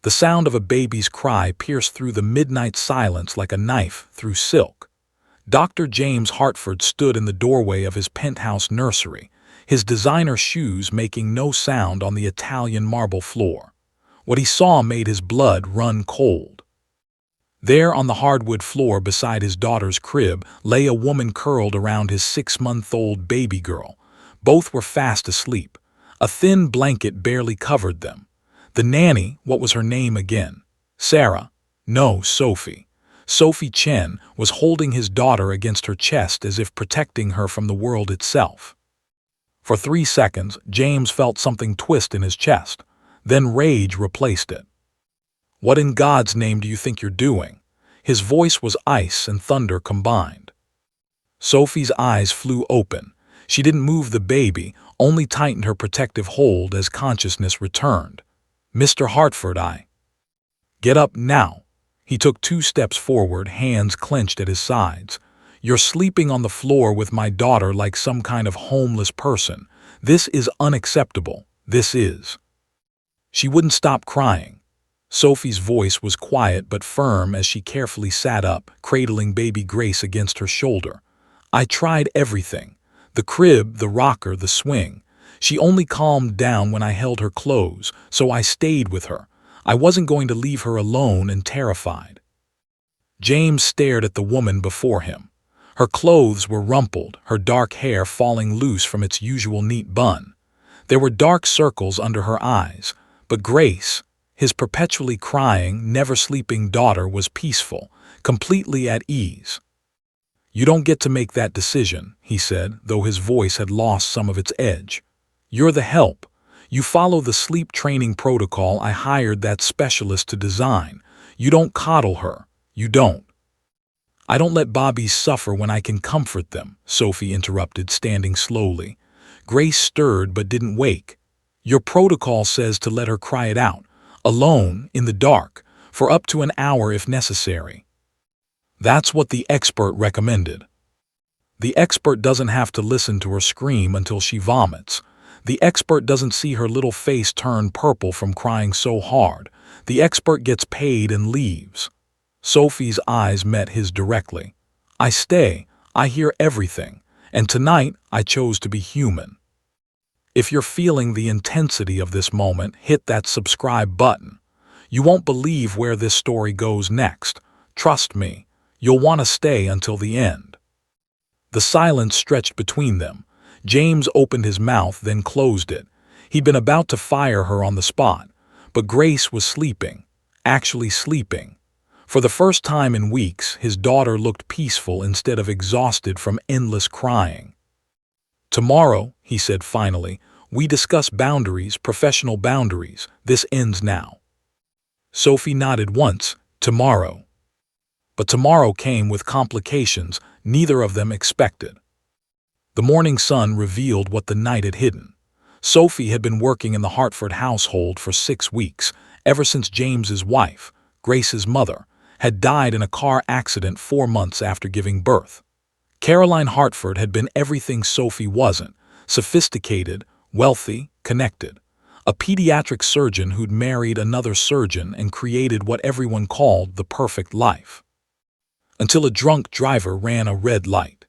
The sound of a baby's cry pierced through the midnight silence like a knife through silk. Dr. James Hartford stood in the doorway of his penthouse nursery, his designer shoes making no sound on the Italian marble floor. What he saw made his blood run cold. There on the hardwood floor beside his daughter's crib lay a woman curled around his 6-month-old baby girl. Both were fast asleep. A thin blanket barely covered them. The nanny, what was her name again? Sarah? No, Sophie. Sophie Chen was holding his daughter against her chest as if protecting her from the world itself. For 3 seconds, James felt something twist in his chest. Then rage replaced it. "What in God's name do you think you're doing?" His voice was ice and thunder combined. Sophie's eyes flew open. She didn't move the baby, only tightened her protective hold as consciousness returned. "Mr. Hartford, Get up now." He took 2 steps forward, hands clenched at his sides. "You're sleeping on the floor with my daughter like some kind of homeless person. This is unacceptable. This is." She wouldn't stop crying. Sophie's voice was quiet but firm as she carefully sat up, cradling baby Grace against her shoulder. "I tried everything. The crib, the rocker, the swing. She only calmed down when I held her close, so I stayed with her. I wasn't going to leave her alone and terrified." James stared at the woman before him. Her clothes were rumpled, her dark hair falling loose from its usual neat bun. There were dark circles under her eyes, but Grace, his perpetually crying, never-sleeping daughter, was peaceful, completely at ease. "You don't get to make that decision," he said, though his voice had lost some of its edge. "You're the help. You follow the sleep training protocol I hired that specialist to design. You don't coddle her. You don't." "I don't let Bobbies suffer when I can comfort them," Sophie interrupted, standing slowly. Grace stirred but didn't wake. "Your protocol says to let her cry it out, alone, in the dark, for up to an hour if necessary." "That's what the expert recommended." "The expert doesn't have to listen to her scream until she vomits. The expert doesn't see her little face turn purple from crying so hard. The expert gets paid and leaves." Sophie's eyes met his directly. "I stay, I hear everything, and tonight I chose to be human." If you're feeling the intensity of this moment, hit that subscribe button. You won't believe where this story goes next. Trust me, you'll want to stay until the end. The silence stretched between them. James opened his mouth, then closed it. He'd been about to fire her on the spot, but Grace was sleeping, actually sleeping. For the first time in weeks, his daughter looked peaceful instead of exhausted from endless crying. "Tomorrow," he said finally, "we discuss boundaries, professional boundaries. This ends now." Sophie nodded once. "Tomorrow." But tomorrow came with complications neither of them expected. The morning sun revealed what the night had hidden. Sophie had been working in the Hartford household for 6 weeks, ever since James's wife, Grace's mother, had died in a car accident 4 months after giving birth. Caroline Hartford had been everything Sophie wasn't: sophisticated, wealthy, connected. A pediatric surgeon who'd married another surgeon and created what everyone called the perfect life. Until a drunk driver ran a red light.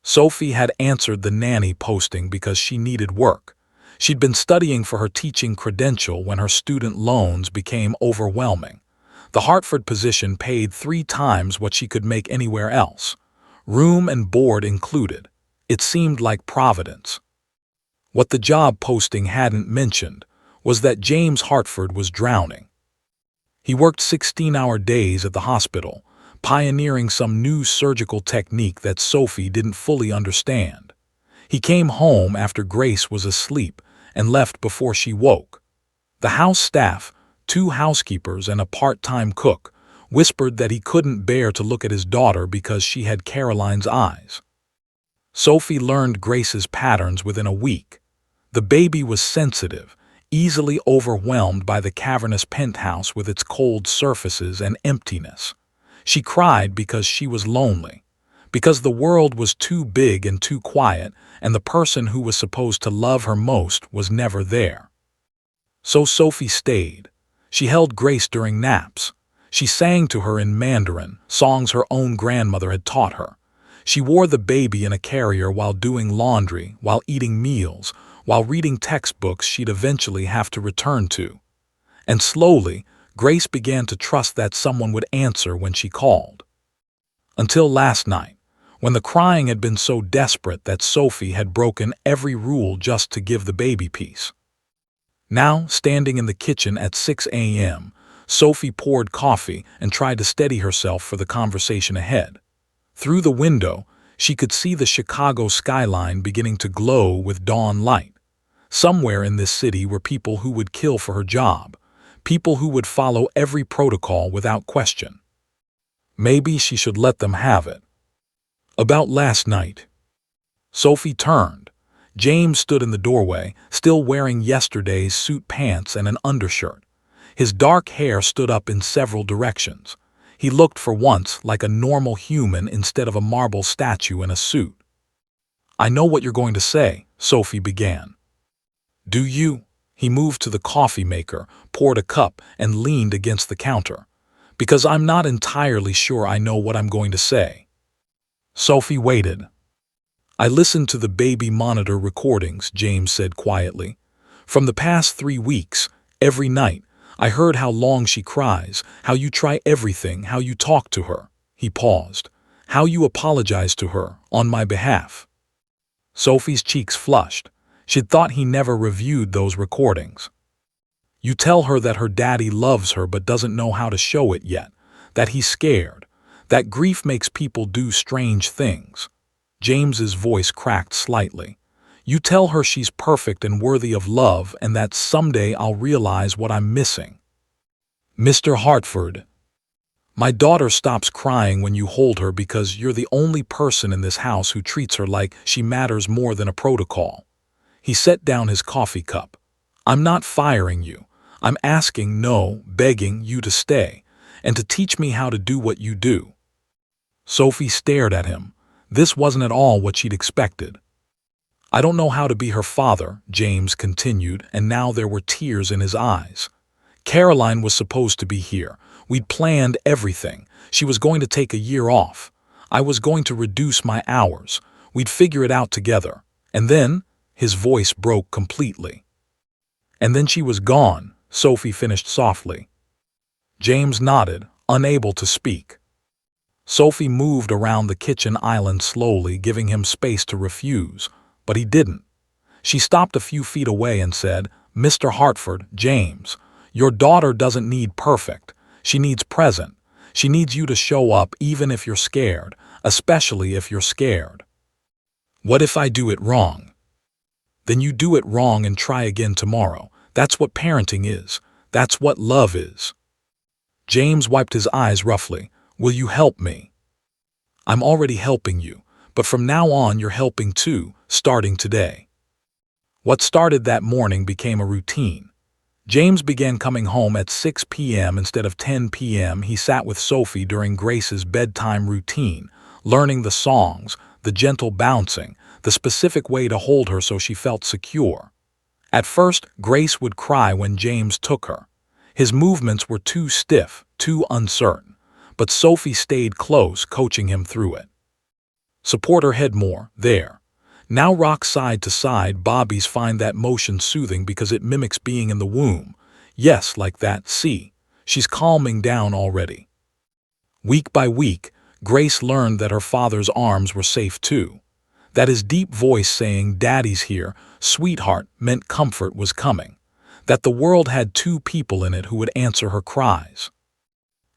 Sophie had answered the nanny posting because she needed work. She'd been studying for her teaching credential when her student loans became overwhelming. The Hartford position paid 3 times what she could make anywhere else. Room and board included. It seemed like Providence. What the job posting hadn't mentioned was that James Hartford was drowning. He worked 16-hour days at the hospital, pioneering some new surgical technique that Sophie didn't fully understand. He came home after Grace was asleep and left before she woke. The house staff, 2 housekeepers and a part-time cook, whispered that he couldn't bear to look at his daughter because she had Caroline's eyes. Sophie learned Grace's patterns within a week. The baby was sensitive, easily overwhelmed by the cavernous penthouse with its cold surfaces and emptiness. She cried because she was lonely, because the world was too big and too quiet, and the person who was supposed to love her most was never there. So Sophie stayed. She held Grace during naps. She sang to her in Mandarin, songs her own grandmother had taught her. She wore the baby in a carrier while doing laundry, while eating meals, while reading textbooks she'd eventually have to return to. And slowly, Grace began to trust that someone would answer when she called. Until last night, when the crying had been so desperate that Sophie had broken every rule just to give the baby peace. Now, standing in the kitchen at 6 a.m., Sophie poured coffee and tried to steady herself for the conversation ahead. Through the window, she could see the Chicago skyline beginning to glow with dawn light. Somewhere in this city were people who would kill for her job, people who would follow every protocol without question. Maybe she should let them have it. About last night. Sophie turned. James stood in the doorway, still wearing yesterday's suit pants and an undershirt. His dark hair stood up in several directions. He looked for once like a normal human instead of a marble statue in a suit. "I know what you're going to say," Sophie began. "Do you?" He moved to the coffee maker, poured a cup, and leaned against the counter. "Because I'm not entirely sure I know what I'm going to say." Sophie waited. "I listened to the baby monitor recordings," James said quietly. "From the past 3 weeks, every night, I heard how long she cries, how you try everything, how you talk to her." He paused. "How you apologize to her, on my behalf." Sophie's cheeks flushed. She'd thought he never reviewed those recordings. "You tell her that her daddy loves her but doesn't know how to show it yet, that he's scared, that grief makes people do strange things." James's voice cracked slightly. "You tell her she's perfect and worthy of love and that someday I'll realize what I'm missing." "Mr. Hartford, my daughter stops crying when you hold her because you're the only person in this house who treats her like she matters more than a protocol." He set down his coffee cup. "I'm not firing you. I'm asking, no, begging you to stay, and to teach me how to do what you do." Sophie stared at him. This wasn't at all what she'd expected. "I don't know how to be her father," James continued, and now there were tears in his eyes. "Caroline was supposed to be here. We'd planned everything. She was going to take a year off. I was going to reduce my hours. We'd figure it out together. And then," his voice broke completely. "And then she was gone," Sophie finished softly. James nodded, unable to speak. Sophie moved around the kitchen island slowly, giving him space to refuse, but he didn't. She stopped a few feet away and said, "Mr. Hartford, James, your daughter doesn't need perfect. She needs present. She needs you to show up even if you're scared, especially if you're scared." "What if I do it wrong?" "Then you do it wrong and try again tomorrow. That's what parenting is. That's what love is." James wiped his eyes roughly. "Will you help me?" "I'm already helping you, but from now on you're helping too, starting today." What started that morning became a routine. James began coming home at 6 p.m. instead of 10 p.m. He sat with Sophie during Grace's bedtime routine, learning the songs, the gentle bouncing, the specific way to hold her so she felt secure. At first, Grace would cry when James took her. His movements were too stiff, too uncertain, but Sophie stayed close, coaching him through it. "Support her head more, there. Now rock side to side." Bobbies find that motion soothing because it mimics being in the womb. "Yes, like that, see. She's calming down already." Week by week, Grace learned that her father's arms were safe too. That his deep voice saying, "Daddy's here, sweetheart," meant comfort was coming. That the world had 2 people in it who would answer her cries.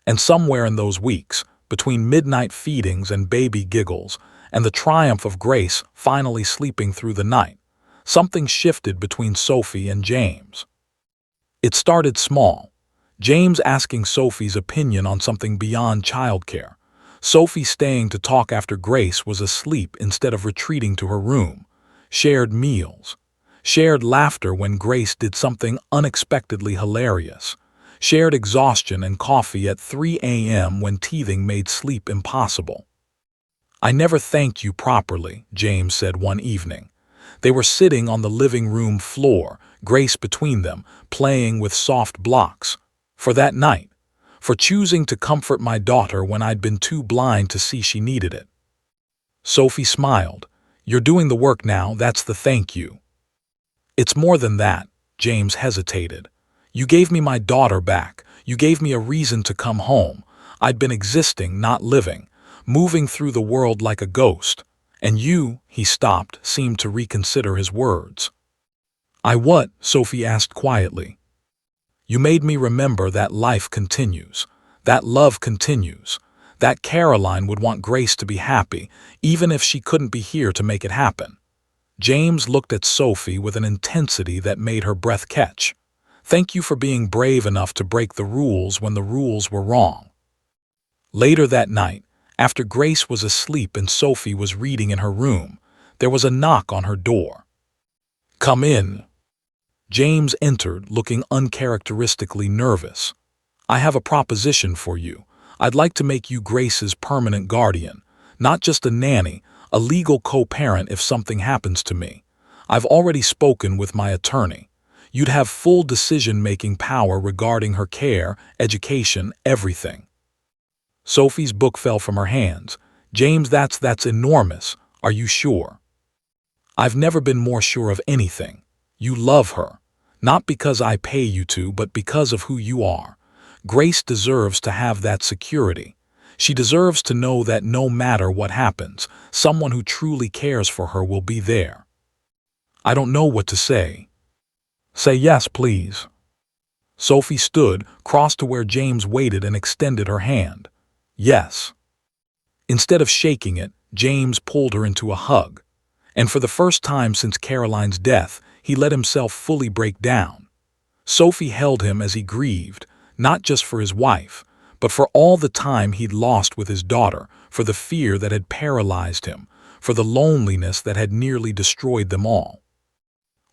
And somewhere in those weeks, between midnight feedings and baby giggles, and the triumph of Grace finally sleeping through the night, something shifted between Sophie and James. It started small. James asking Sophie's opinion on something beyond childcare. Sophie staying to talk after Grace was asleep instead of retreating to her room. Shared meals. Shared laughter when Grace did something unexpectedly hilarious. Shared exhaustion and coffee at 3 a.m. when teething made sleep impossible. "I never thanked you properly," James said one evening. They were sitting on the living room floor, Grace between them, playing with soft blocks. for that night, for choosing to comfort my daughter when I'd been too blind to see she needed it. Sophie smiled. You're doing the work now, that's the thank you. It's more than that, James hesitated. You gave me my daughter back. You gave me a reason to come home. I'd been existing, not living, moving through the world like a ghost. And you, he stopped, seemed to reconsider his words. I what? Sophie asked quietly. You made me remember that life continues, that love continues, that Caroline would want Grace to be happy, even if she couldn't be here to make it happen. James looked at Sophie with an intensity that made her breath catch. Thank you for being brave enough to break the rules when the rules were wrong. Later that night, after Grace was asleep and Sophie was reading in her room, there was a knock on her door. Come in. James entered, looking uncharacteristically nervous. I have a proposition for you. I'd like to make you Grace's permanent guardian, not just a nanny, a legal co-parent if something happens to me. I've already spoken with my attorney. You'd have full decision-making power regarding her care, education, everything. Sophie's book fell from her hands. James, that's enormous. Are you sure? I've never been more sure of anything. You love her. Not because I pay you to, but because of who you are. Grace deserves to have that security. She deserves to know that no matter what happens, someone who truly cares for her will be there. I don't know what to say. Say yes, please. Sophie stood, crossed to where James waited and extended her hand. Yes. Instead of shaking it, James pulled her into a hug. And for the first time since Caroline's death, he let himself fully break down. Sophie held him as he grieved, not just for his wife, but for all the time he'd lost with his daughter, for the fear that had paralyzed him, for the loneliness that had nearly destroyed them all.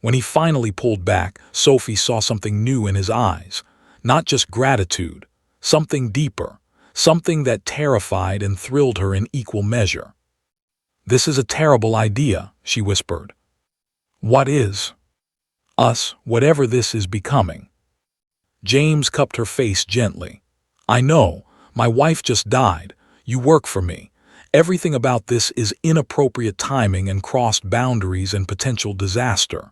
When he finally pulled back, Sophie saw something new in his eyes, not just gratitude, something deeper, something that terrified and thrilled her in equal measure. This is a terrible idea, she whispered. What is? Us, whatever this is becoming. James cupped her face gently. I know, my wife just died. You work for me. Everything about this is inappropriate timing and crossed boundaries and potential disaster.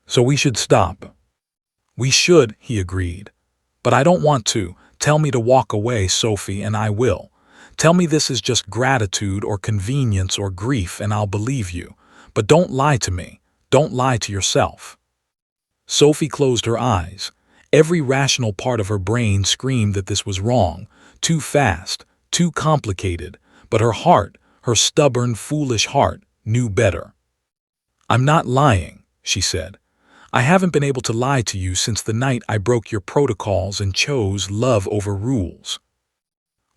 So we should stop. We should, he agreed. But I don't want to. Tell me to walk away, Sophie, and I will. Tell me this is just gratitude or convenience or grief, and I'll believe you. But don't lie to me. Don't lie to yourself. Sophie closed her eyes. Every rational part of her brain screamed that this was wrong, too fast, too complicated, but her heart, her stubborn, foolish heart, knew better. I'm not lying, she said. I haven't been able to lie to you since the night I broke your protocols and chose love over rules.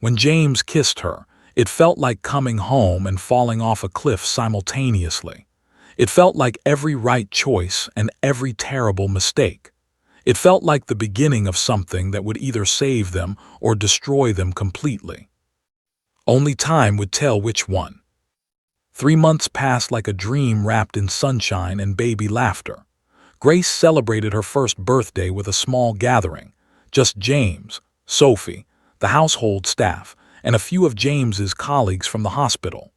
When James kissed her, it felt like coming home and falling off a cliff simultaneously. It felt like every right choice and every terrible mistake. It felt like the beginning of something that would either save them or destroy them completely. Only time would tell which one. 3 months passed like a dream wrapped in sunshine and baby laughter. Grace celebrated her first birthday with a small gathering. Just James, Sophie, the household staff, and a few of James's colleagues from the hospital.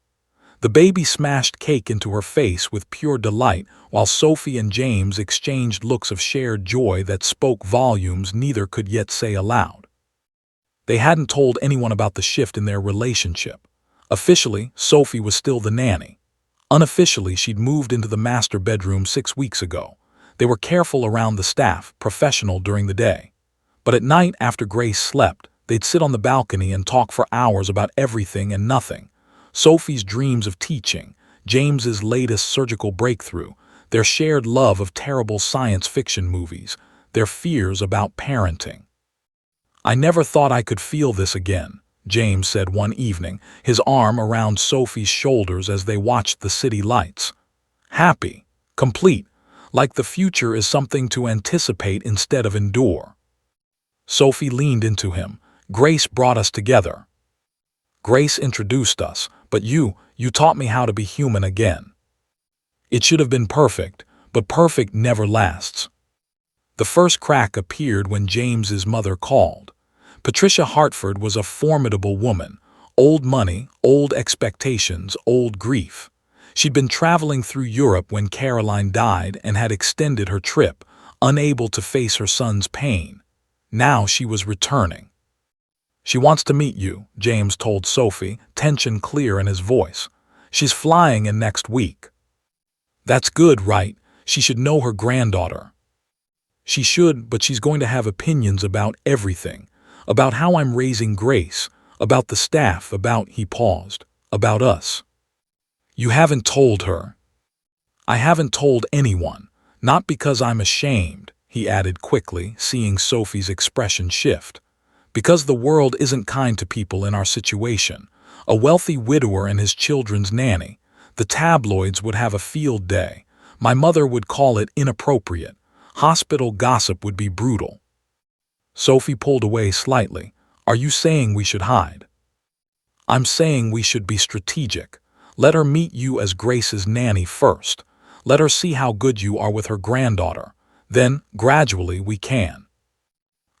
The baby smashed cake into her face with pure delight, while Sophie and James exchanged looks of shared joy that spoke volumes neither could yet say aloud. They hadn't told anyone about the shift in their relationship. Officially, Sophie was still the nanny. Unofficially, she'd moved into the master bedroom 6 weeks ago. They were careful around the staff, professional during the day. But at night, after Grace slept, they'd sit on the balcony and talk for hours about everything and nothing. Sophie's dreams of teaching, James's latest surgical breakthrough, their shared love of terrible science fiction movies, their fears about parenting. I never thought I could feel this again, James said one evening, his arm around Sophie's shoulders as they watched the city lights. Happy, complete, like the future is something to anticipate instead of endure. Sophie leaned into him. Grace brought us together. Grace introduced us, but you taught me how to be human again. It should have been perfect, but perfect never lasts. The first crack appeared when James's mother called. Patricia Hartford was a formidable woman. Old money, old expectations, old grief. She'd been traveling through Europe when Caroline died and had extended her trip, unable to face her son's pain. Now she was returning. "She wants to meet you," James told Sophie, tension clear in his voice. "She's flying in next week." "That's good, right? She should know her granddaughter." "She should, but she's going to have opinions about everything. About how I'm raising Grace, about the staff, he paused, about us." "You haven't told her." "I haven't told anyone. Not because I'm ashamed," he added quickly, seeing Sophie's expression shift. "Because the world isn't kind to people in our situation. A wealthy widower and his children's nanny. The tabloids would have a field day. My mother would call it inappropriate. Hospital gossip would be brutal." Sophie pulled away slightly. "Are you saying we should hide?" "I'm saying we should be strategic. Let her meet you as Grace's nanny first. Let her see how good you are with her granddaughter. Then, gradually, we can."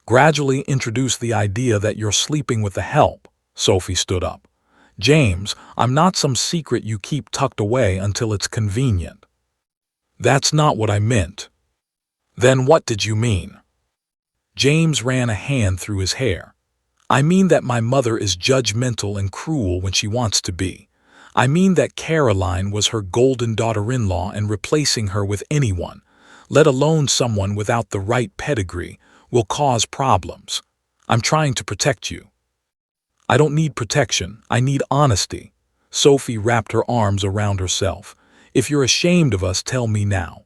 "Gradually introduce the idea that you're sleeping with the help." Sophie stood up. "James, I'm not some secret you keep tucked away until it's convenient." "That's not what I meant." "Then what did you mean?" James ran a hand through his hair. "I mean that my mother is judgmental and cruel when she wants to be. I mean that Caroline was her golden daughter-in-law, and replacing her with anyone, let alone someone without the right pedigree, will cause problems. I'm trying to protect you." "I don't need protection, I need honesty." Sophie wrapped her arms around herself. "If you're ashamed of us, tell me now."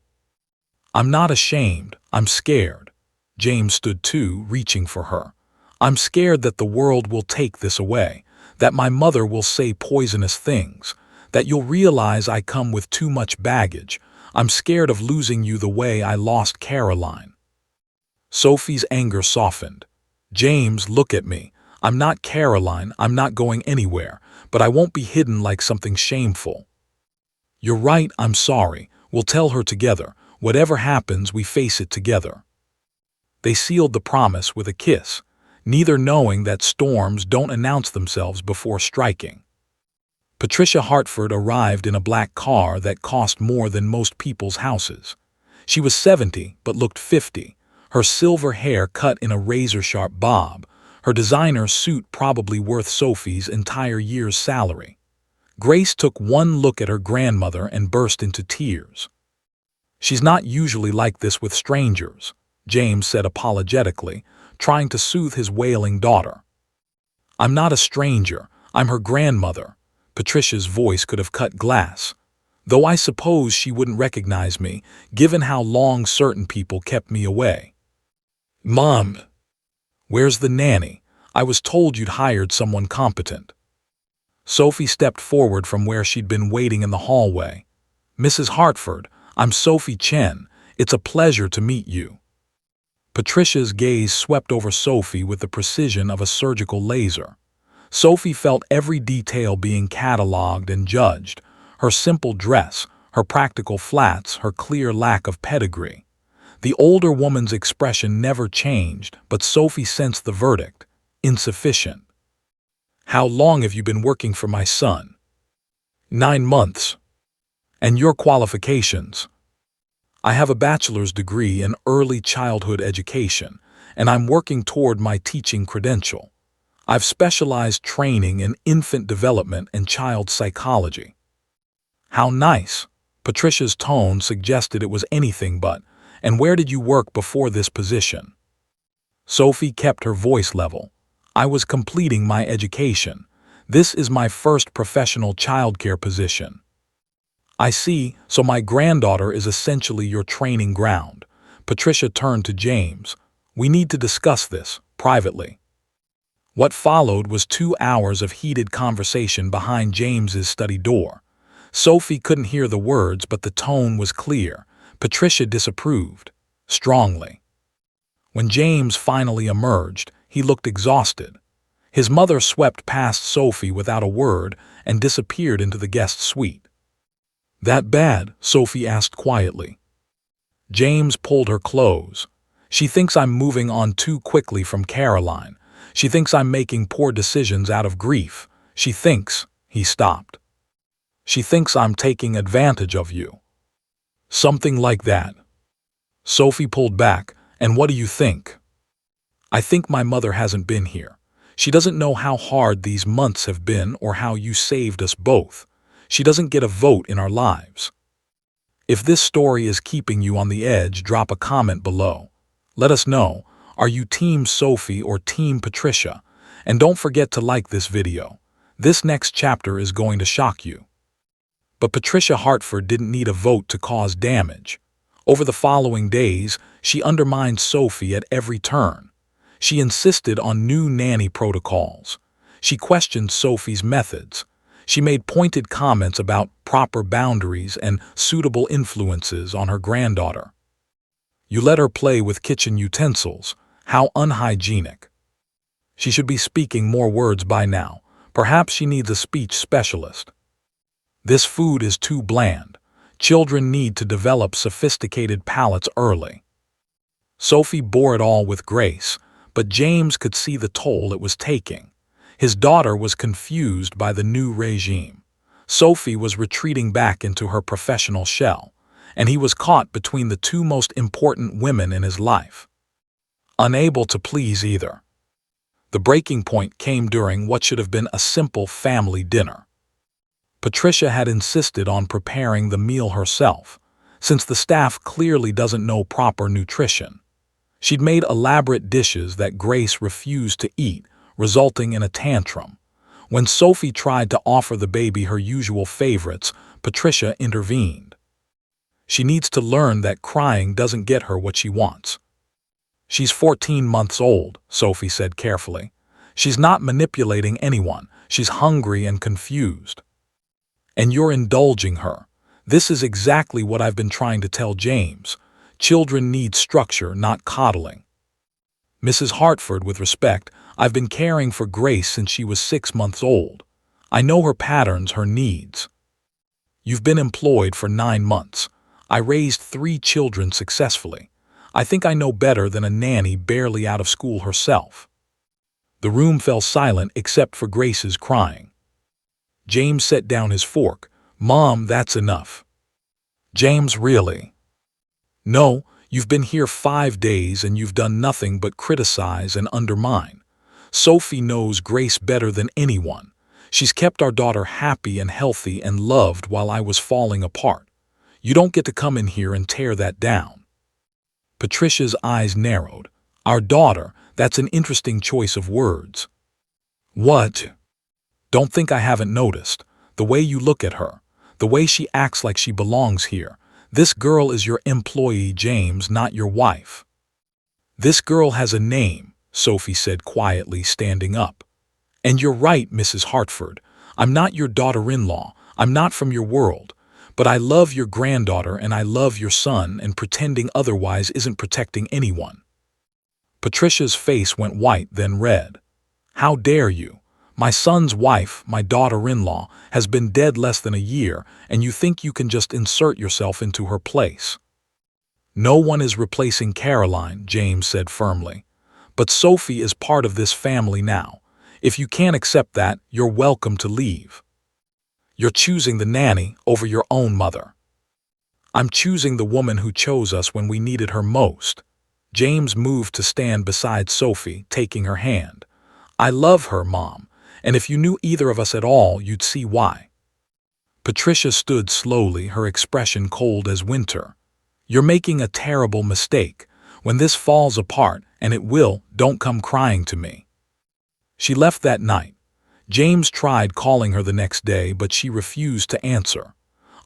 "I'm not ashamed, I'm scared." James stood too, reaching for her. "I'm scared that the world will take this away, that my mother will say poisonous things, that you'll realize I come with too much baggage. I'm scared of losing you the way I lost Caroline." Sophie's anger softened. "James, look at me. I'm not Caroline, I'm not going anywhere, but I won't be hidden like something shameful." "You're right, I'm sorry. We'll tell her together. Whatever happens, we face it together." They sealed the promise with a kiss, neither knowing that storms don't announce themselves before striking. Patricia Hartford arrived in a black car that cost more than most people's houses. She was 70 but looked 50, her silver hair cut in a razor-sharp bob, her designer suit probably worth Sophie's entire year's salary. Grace took one look at her grandmother and burst into tears. "She's not usually like this with strangers," James said apologetically, trying to soothe his wailing daughter. "I'm not a stranger, I'm her grandmother." Patricia's voice could have cut glass. "Though I suppose she wouldn't recognize me, given how long certain people kept me away." "Mom, where's the nanny? I was told you'd hired someone competent." Sophie stepped forward from where she'd been waiting in the hallway. "Mrs. Hartford, I'm Sophie Chen. It's a pleasure to meet you." Patricia's gaze swept over Sophie with the precision of a surgical laser. Sophie felt every detail being catalogued and judged: her simple dress, her practical flats, her clear lack of pedigree. The older woman's expression never changed, but Sophie sensed the verdict: insufficient. "How long have you been working for my son?" 9 months. "And your qualifications?" "I have a bachelor's degree in early childhood education, and I'm working toward my teaching credential. I've specialized training in infant development and child psychology." "How nice." Patricia's tone suggested it was anything but. "And where did you work before this position?" Sophie kept her voice level. "I was completing my education. This is my first professional childcare position." "I see, so my granddaughter is essentially your training ground." Patricia turned to James. "We need to discuss this, privately." What followed was 2 hours of heated conversation behind James's study door. Sophie couldn't hear the words, but the tone was clear. Patricia disapproved, strongly. When James finally emerged, he looked exhausted. His mother swept past Sophie without a word and disappeared into the guest suite. "That bad?" Sophie asked quietly. James pulled her close. She thinks I'm moving on too quickly from Caroline. She thinks I'm making poor decisions out of grief. She thinks," he stopped. "She thinks I'm taking advantage of you." Something like that. Sophie pulled back. "And what do you think?" "I think my mother hasn't been here. She doesn't know how hard these months have been or how you saved us both. She doesn't get a vote in our lives." If this story is keeping you on the edge, drop a comment below. Let us know, are you Team Sophie or Team Patricia? And don't forget to like this video. This next chapter is going to shock you. But Patricia Hartford didn't need a vote to cause damage. Over the following days, she undermined Sophie at every turn. She insisted on new nanny protocols. She questioned Sophie's methods. She made pointed comments about proper boundaries and suitable influences on her granddaughter. "You let her play with kitchen utensils. How unhygienic." She should be speaking more words by now. Perhaps she needs a speech specialist. "This food is too bland. Children need to develop sophisticated palates early." Sophie bore it all with grace, but James could see the toll it was taking. His daughter was confused by the new regime. Sophie was retreating back into her professional shell, and he was caught between the two most important women in his life. Unable to please either. The breaking point came during what should have been a simple family dinner. Patricia had insisted on preparing the meal herself, since the staff clearly doesn't know proper nutrition. She'd made elaborate dishes that Grace refused to eat, resulting in a tantrum. When Sophie tried to offer the baby her usual favorites, Patricia intervened. "She needs to learn that crying doesn't get her what she wants." "She's 14 months old," Sophie said carefully. "She's not manipulating anyone. She's hungry and confused. And you're indulging her. This is exactly what I've been trying to tell James. Children need structure, not coddling." "Mrs. Hartford, with respect, I've been caring for Grace since she was 6 months old. I know her patterns, her needs." "You've been employed for 9 months. I raised 3 children successfully. I think I know better than a nanny barely out of school herself." The room fell silent except for Grace's crying. James set down his fork. "Mom, that's enough." "James, really?" "No, you've been here 5 days and you've done nothing but criticize and undermine. Sophie knows Grace better than anyone. She's kept our daughter happy and healthy and loved while I was falling apart. You don't get to come in here and tear that down." Patricia's eyes narrowed. "Our daughter, that's an interesting choice of words." "What?" "Don't think I haven't noticed. The way you look at her. The way she acts like she belongs here. This girl is your employee, James, not your wife." "This girl has a name," Sophie said quietly, standing up. "And you're right, Mrs. Hartford. I'm not your daughter-in-law. I'm not from your world. But I love your granddaughter and I love your son, and pretending otherwise isn't protecting anyone." Patricia's face went white, then red. "How dare you? My son's wife, my daughter-in-law, has been dead less than a year, and you think you can just insert yourself into her place." "No one is replacing Caroline," James said firmly. "But Sophie is part of this family now. If you can't accept that, you're welcome to leave. You're choosing the nanny over your own mother." "I'm choosing the woman who chose us when we needed her most." James moved to stand beside Sophie, taking her hand. "I love her, Mom, and if you knew either of us at all, you'd see why." Patricia stood slowly, her expression cold as winter. "You're making a terrible mistake. When this falls apart, and it will, don't come crying to me." She left that night. James tried calling her the next day, but she refused to answer.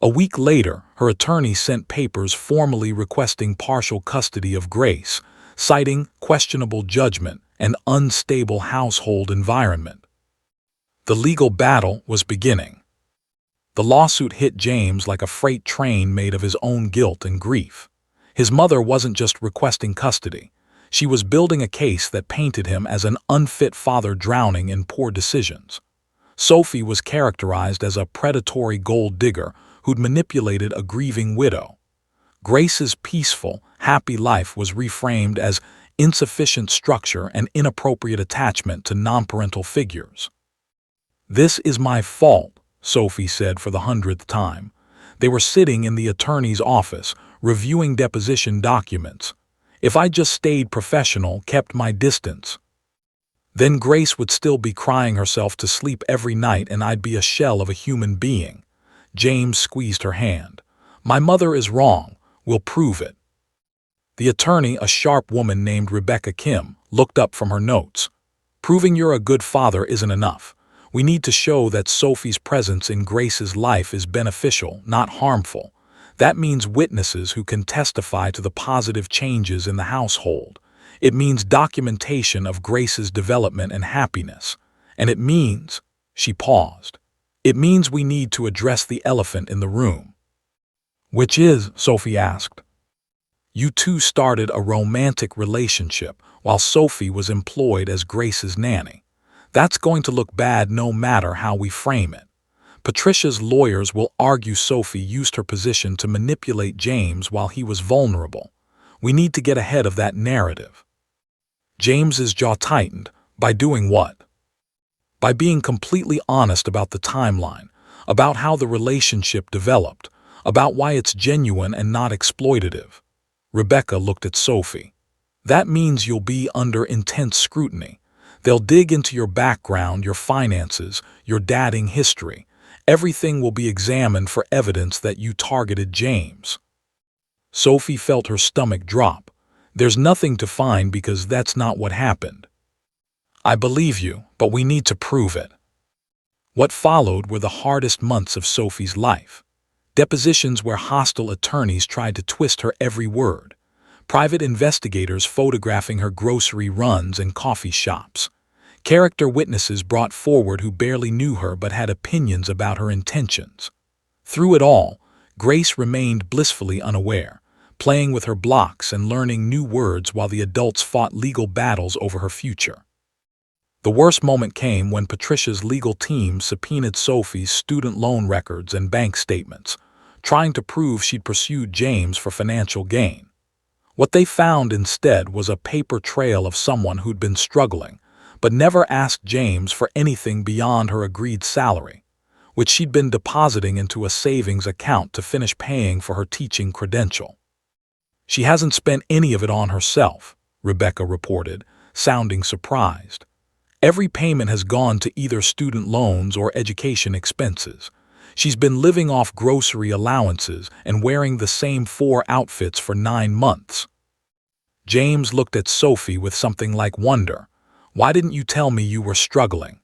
A week later, her attorney sent papers formally requesting partial custody of Grace, citing questionable judgment and unstable household environment. The legal battle was beginning. The lawsuit hit James like a freight train made of his own guilt and grief. His mother wasn't just requesting custody. She was building a case that painted him as an unfit father drowning in poor decisions. Sophie was characterized as a predatory gold digger who'd manipulated a grieving widow. Grace's peaceful, happy life was reframed as insufficient structure and inappropriate attachment to non-parental figures. "This is my fault," Sophie said for the 100th time. They were sitting in the attorney's office, reviewing deposition documents. "If I just stayed professional, kept my distance, then Grace would still be crying herself to sleep every night and I'd be a shell of a human being." James squeezed her hand. "My mother is wrong. We'll prove it." The attorney, a sharp woman named Rebecca Kim, looked up from her notes. "Proving you're a good father isn't enough. We need to show that Sophie's presence in Grace's life is beneficial, not harmful. That means witnesses who can testify to the positive changes in the household. It means documentation of Grace's development and happiness. And it means," she paused, "it means we need to address the elephant in the room." "Which is?" Sophie asked. "You two started a romantic relationship while Sophie was employed as Grace's nanny. That's going to look bad no matter how we frame it. Patricia's lawyers will argue Sophie used her position to manipulate James while he was vulnerable. We need to get ahead of that narrative." James's jaw tightened. "By doing what?" "By being completely honest about the timeline, about how the relationship developed, about why it's genuine and not exploitative." Rebecca looked at Sophie. "That means you'll be under intense scrutiny. They'll dig into your background, your finances, your dating history. Everything will be examined for evidence that you targeted James." Sophie felt her stomach drop. "There's nothing to find because that's not what happened." "I believe you, but we need to prove it." What followed were the hardest months of Sophie's life. Depositions where hostile attorneys tried to twist her every word. Private investigators photographing her grocery runs and coffee shops. Character witnesses brought forward who barely knew her but had opinions about her intentions. Through it all, Grace remained blissfully unaware, playing with her blocks and learning new words while the adults fought legal battles over her future. The worst moment came when Patricia's legal team subpoenaed Sophie's student loan records and bank statements, trying to prove she'd pursued James for financial gain. What they found instead was a paper trail of someone who'd been struggling, but never asked James for anything beyond her agreed salary, which she'd been depositing into a savings account to finish paying for her teaching credential. "She hasn't spent any of it on herself," Rebecca reported, sounding surprised. "Every payment has gone to either student loans or education expenses. She's been living off grocery allowances and wearing the same 4 outfits for 9 months." James looked at Sophie with something like wonder. "Why didn't you tell me you were struggling?"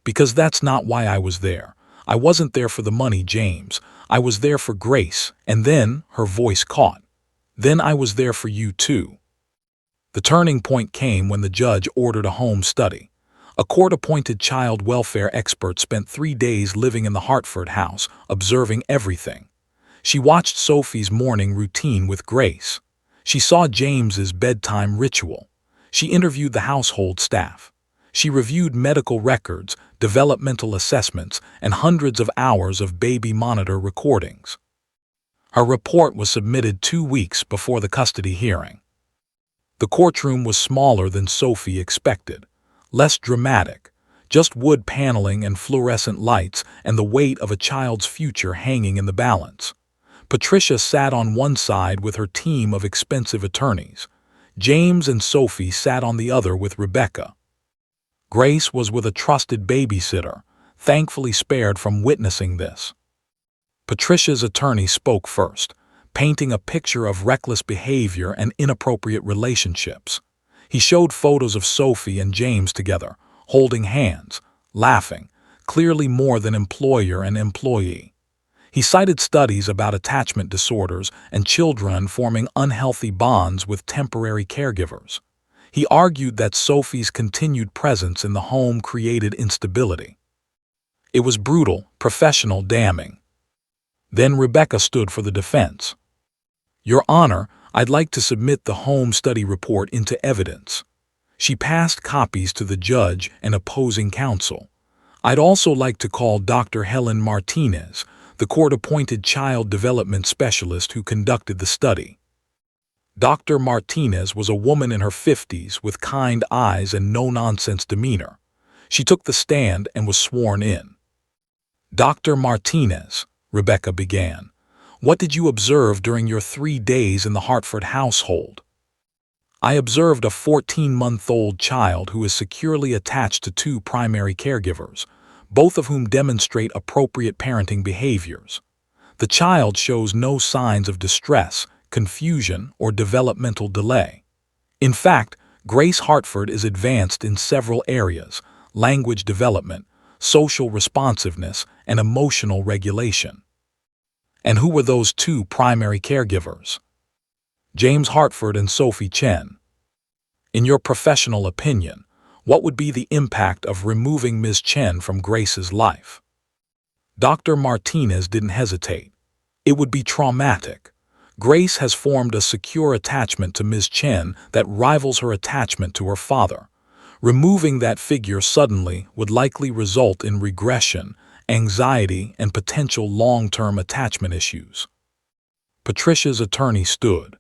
"Because that's not why I was there. I wasn't there for the money, James. I was there for Grace, and then," her voice caught, "then I was there for you too." The turning point came when the judge ordered a home study. A court-appointed child welfare expert spent 3 days living in the Hartford house, observing everything. She watched Sophie's morning routine with Grace. She saw James's bedtime ritual. She interviewed the household staff. She reviewed medical records, developmental assessments, and hundreds of hours of baby monitor recordings. Her report was submitted 2 weeks before the custody hearing. The courtroom was smaller than Sophie expected, less dramatic, just wood paneling and fluorescent lights and the weight of a child's future hanging in the balance. Patricia sat on one side with her team of expensive attorneys. James and Sophie sat on the other with Rebecca. Grace was with a trusted babysitter, thankfully spared from witnessing this. Patricia's attorney spoke first, painting a picture of reckless behavior and inappropriate relationships. He showed photos of Sophie and James together, holding hands, laughing, clearly more than employer and employee. He cited studies about attachment disorders and children forming unhealthy bonds with temporary caregivers. He argued that Sophie's continued presence in the home created instability. It was brutal, professional, damning. Then Rebecca stood for the defense. "Your Honor, I'd like to submit the home study report into evidence." She passed copies to the judge and opposing counsel. "I'd also like to call Dr. Helen Martinez, the court-appointed child development specialist who conducted the study. Dr. Martinez was a woman in her 50s with kind eyes and no-nonsense demeanor. She took the stand and was sworn in. "Dr. Martinez," Rebecca began, "what did you observe during your 3 days in the Hartford household?" "I observed a 14-month-old child who is securely attached to 2 primary caregivers, both of whom demonstrate appropriate parenting behaviors. The child shows no signs of distress, confusion, or developmental delay. In fact, Grace Hartford is advanced in several areas: language development, social responsiveness, and emotional regulation." "And who were those 2 primary caregivers?" "James Hartford and Sophie Chen." "In your professional opinion, what would be the impact of removing Ms. Chen from Grace's life?" Dr. Martinez didn't hesitate. "It would be traumatic. Grace has formed a secure attachment to Ms. Chen that rivals her attachment to her father. Removing that figure suddenly would likely result in regression, anxiety, and potential long-term attachment issues." Patricia's attorney stood.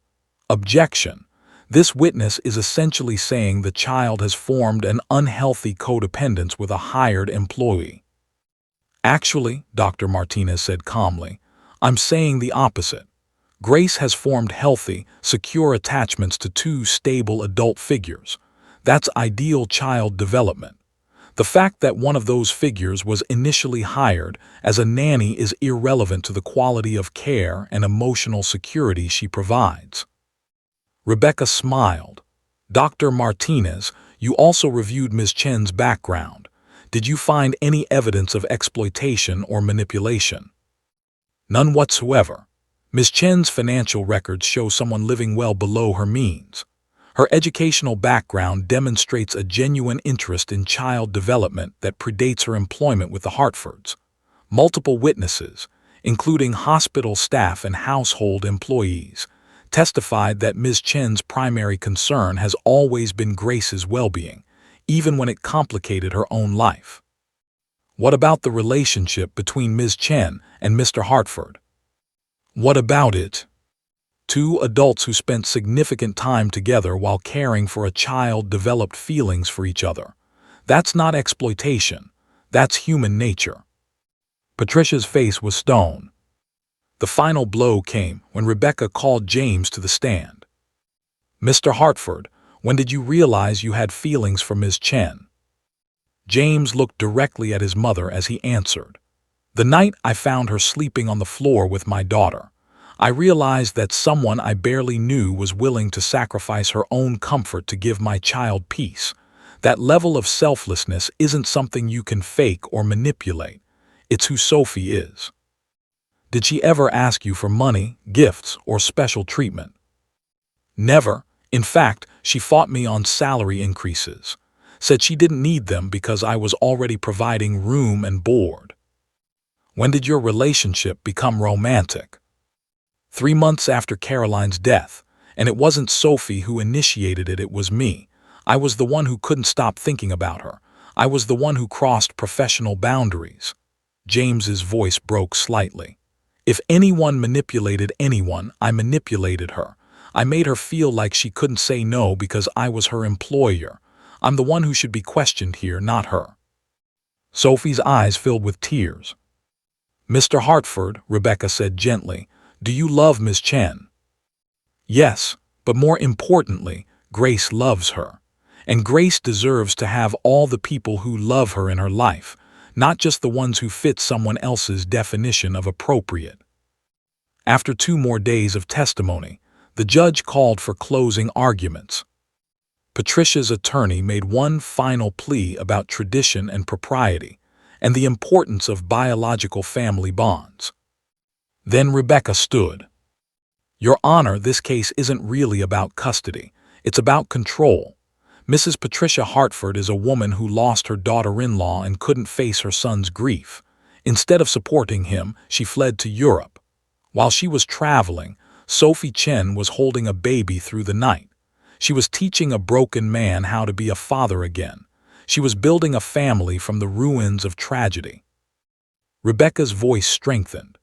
"Objection. This witness is essentially saying the child has formed an unhealthy codependence with a hired employee." "Actually," Dr. Martinez said calmly, "I'm saying the opposite. Grace has formed healthy, secure attachments to 2 stable adult figures. That's ideal child development. The fact that one of those figures was initially hired as a nanny is irrelevant to the quality of care and emotional security she provides." Rebecca smiled. "Dr. Martinez, you also reviewed Ms. Chen's background. Did you find any evidence of exploitation or manipulation?" "None whatsoever. Ms. Chen's financial records show someone living well below her means. Her educational background demonstrates a genuine interest in child development that predates her employment with the Hartfords. Multiple witnesses, including hospital staff and household employees, testified that Ms. Chen's primary concern has always been Grace's well-being, even when it complicated her own life." "What about the relationship between Ms. Chen and Mr. Hartford?" "What about it? 2 adults who spent significant time together while caring for a child developed feelings for each other. That's not exploitation. That's human nature." Patricia's face was stone. The final blow came when Rebecca called James to the stand. "Mr. Hartford, when did you realize you had feelings for Ms. Chen?" James looked directly at his mother as he answered. "The night I found her sleeping on the floor with my daughter. I realized that someone I barely knew was willing to sacrifice her own comfort to give my child peace. That level of selflessness isn't something you can fake or manipulate. It's who Sophie is." "Did she ever ask you for money, gifts, or special treatment?" "Never. In fact, she fought me on salary increases. Said she didn't need them because I was already providing room and board." "When did your relationship become romantic?" 3 months after Caroline's death, and it wasn't Sophie who initiated it, it was me. I was the one who couldn't stop thinking about her. I was the one who crossed professional boundaries." James's voice broke slightly. "If anyone manipulated anyone, I manipulated her. I made her feel like she couldn't say no because I was her employer. I'm the one who should be questioned here, not her." Sophie's eyes filled with tears. "Mr. Hartford," Rebecca said gently, "do you love Ms. Chen?" "Yes, but more importantly, Grace loves her. And Grace deserves to have all the people who love her in her life, not just the ones who fit someone else's definition of appropriate." After 2 more days of testimony, the judge called for closing arguments. Patricia's attorney made one final plea about tradition and propriety, and the importance of biological family bonds. Then Rebecca stood. "Your Honor, this case isn't really about custody. It's about control. Mrs. Patricia Hartford is a woman who lost her daughter-in-law and couldn't face her son's grief. Instead of supporting him, she fled to Europe. While she was traveling, Sophie Chen was holding a baby through the night. She was teaching a broken man how to be a father again. She was building a family from the ruins of tragedy." Rebecca's voice strengthened.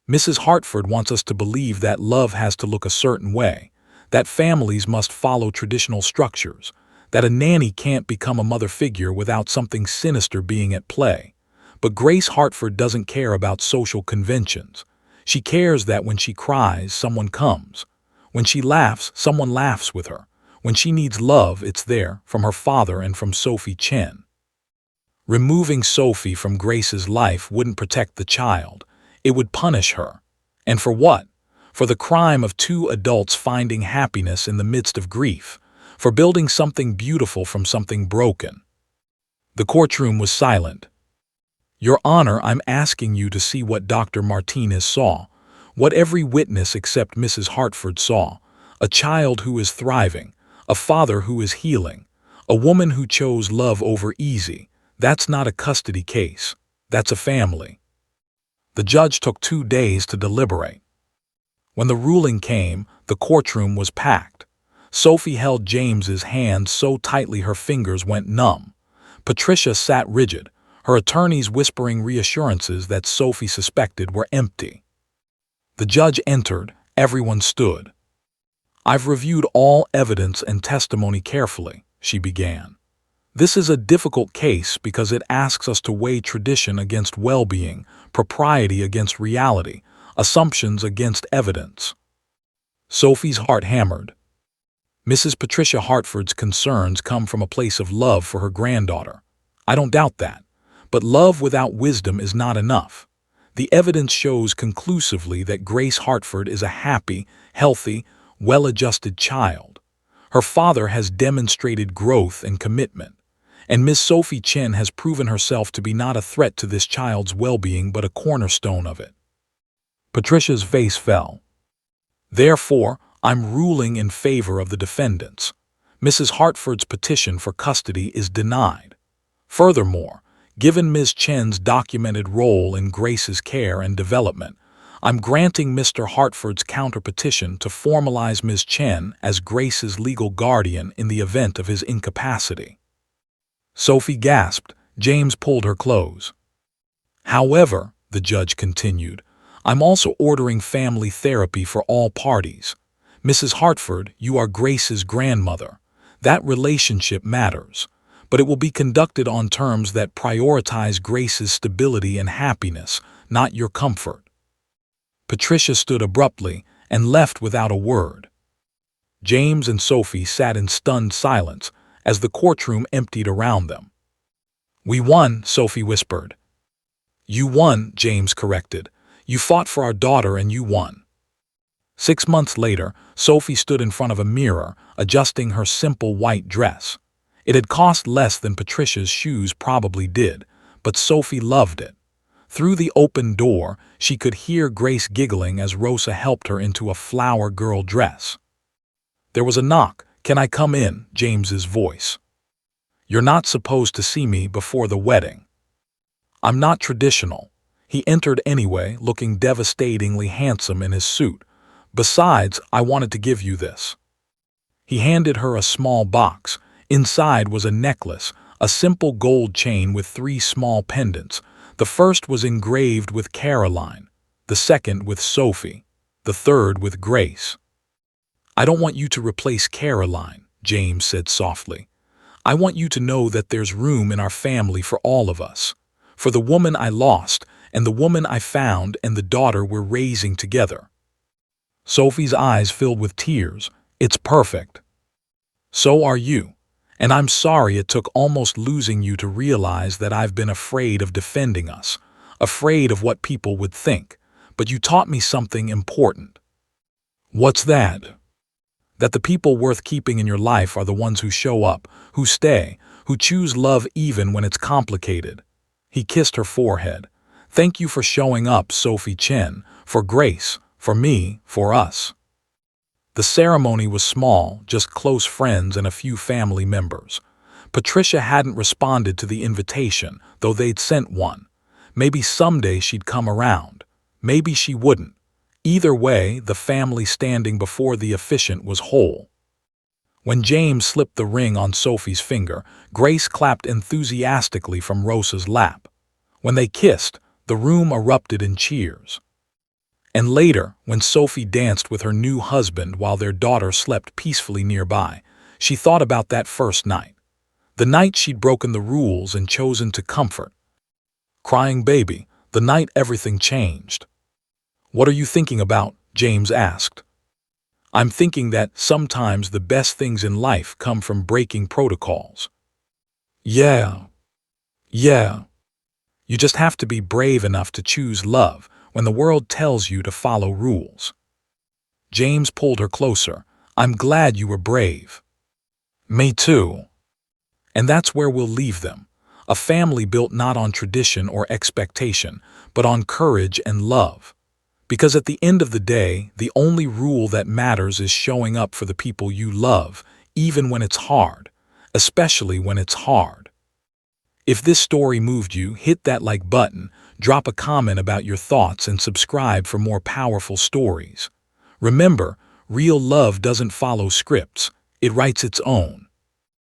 Mrs. Hartford wants us to believe that love has to look a certain way, that families must follow traditional structures, that a nanny can't become a mother figure without something sinister being at play. But Grace Hartford doesn't care about social conventions. She cares that when she cries, someone comes. When she laughs, someone laughs with her. When she needs love, it's there, from her father and from Sophie Chen. Removing Sophie from Grace's life wouldn't protect the child. It would punish her. And for what? For the crime of two adults finding happiness in the midst of grief, for building something beautiful from something broken. The courtroom was silent. Your Honor, I'm asking you to see what Dr. Martinez saw, what every witness except Mrs. Hartford saw, a child who is thriving, a father who is healing, a woman who chose love over easy. That's not a custody case. That's a family. The judge took 2 days to deliberate. When the ruling came, the courtroom was packed. Sophie held James's hand so tightly her fingers went numb. Patricia sat rigid, her attorneys whispering reassurances that Sophie suspected were empty. The judge entered, everyone stood. I've reviewed all evidence and testimony carefully, she began. This is a difficult case because it asks us to weigh tradition against well-being, propriety against reality, assumptions against evidence. Sophie's heart hammered. Mrs. Patricia Hartford's concerns come from a place of love for her granddaughter. I don't doubt that. But love without wisdom is not enough. The evidence shows conclusively that Grace Hartford is a happy, healthy, well-adjusted child. Her father has demonstrated growth and commitment. And Miss Sophie Chen has proven herself to be not a threat to this child's well-being but a cornerstone of it. Patricia's face fell. Therefore, I'm ruling in favor of the defendants. Mrs. Hartford's petition for custody is denied. Furthermore, given Ms. Chen's documented role in Grace's care and development, I'm granting Mr. Hartford's counterpetition to formalize Ms. Chen as Grace's legal guardian in the event of his incapacity. Sophie gasped. James pulled her close. However, the judge continued, I'm also ordering family therapy for all parties. Mrs. Hartford, you are Grace's grandmother. That relationship matters, but it will be conducted on terms that prioritize Grace's stability and happiness, not your comfort. Patricia stood abruptly and left without a word. James and Sophie sat in stunned silence as the courtroom emptied around them. We won, Sophie whispered. You won, James corrected. You fought for our daughter and you won. 6 months later, Sophie stood in front of a mirror, adjusting her simple white dress. It had cost less than Patricia's shoes probably did, but Sophie loved it. Through the open door, she could hear Grace giggling as Rosa helped her into a flower girl dress. There was a knock. Can I come in? James's voice. You're not supposed to see me before the wedding. I'm not traditional. He entered anyway, looking devastatingly handsome in his suit. Besides, I wanted to give you this. He handed her a small box. Inside was a necklace, a simple gold chain with 3 small pendants. The first was engraved with Caroline, the second with Sophie, the third with Grace. I don't want you to replace Caroline, James said softly. I want you to know that there's room in our family for all of us. For the woman I lost, and the woman I found, and the daughter we're raising together. Sophie's eyes filled with tears. It's perfect. So are you. And I'm sorry it took almost losing you to realize that I've been afraid of defending us, afraid of what people would think. But you taught me something important. What's that? That the people worth keeping in your life are the ones who show up, who stay, who choose love even when it's complicated. He kissed her forehead. Thank you for showing up, Sophie Chen, for Grace, for me, for us. The ceremony was small, just close friends and a few family members. Patricia hadn't responded to the invitation, though they'd sent one. Maybe someday she'd come around. Maybe she wouldn't. Either way, the family standing before the officiant was whole. When James slipped the ring on Sophie's finger, Grace clapped enthusiastically from Rosa's lap. When they kissed, the room erupted in cheers. And later, when Sophie danced with her new husband while their daughter slept peacefully nearby, she thought about that first night. The night she'd broken the rules and chosen to comfort. Crying baby, the night everything changed. "What are you thinking about?" James asked. "I'm thinking that sometimes the best things in life come from breaking protocols." Yeah, yeah. You just have to be brave enough to choose love when the world tells you to follow rules. James pulled her closer. "I'm glad you were brave." "Me too." And that's where we'll leave them. A family built not on tradition or expectation, but on courage and love. Because at the end of the day, the only rule that matters is showing up for the people you love, even when it's hard, especially when it's hard. If this story moved you, hit that like button, drop a comment about your thoughts, and subscribe for more powerful stories. Remember, real love doesn't follow scripts, it writes its own.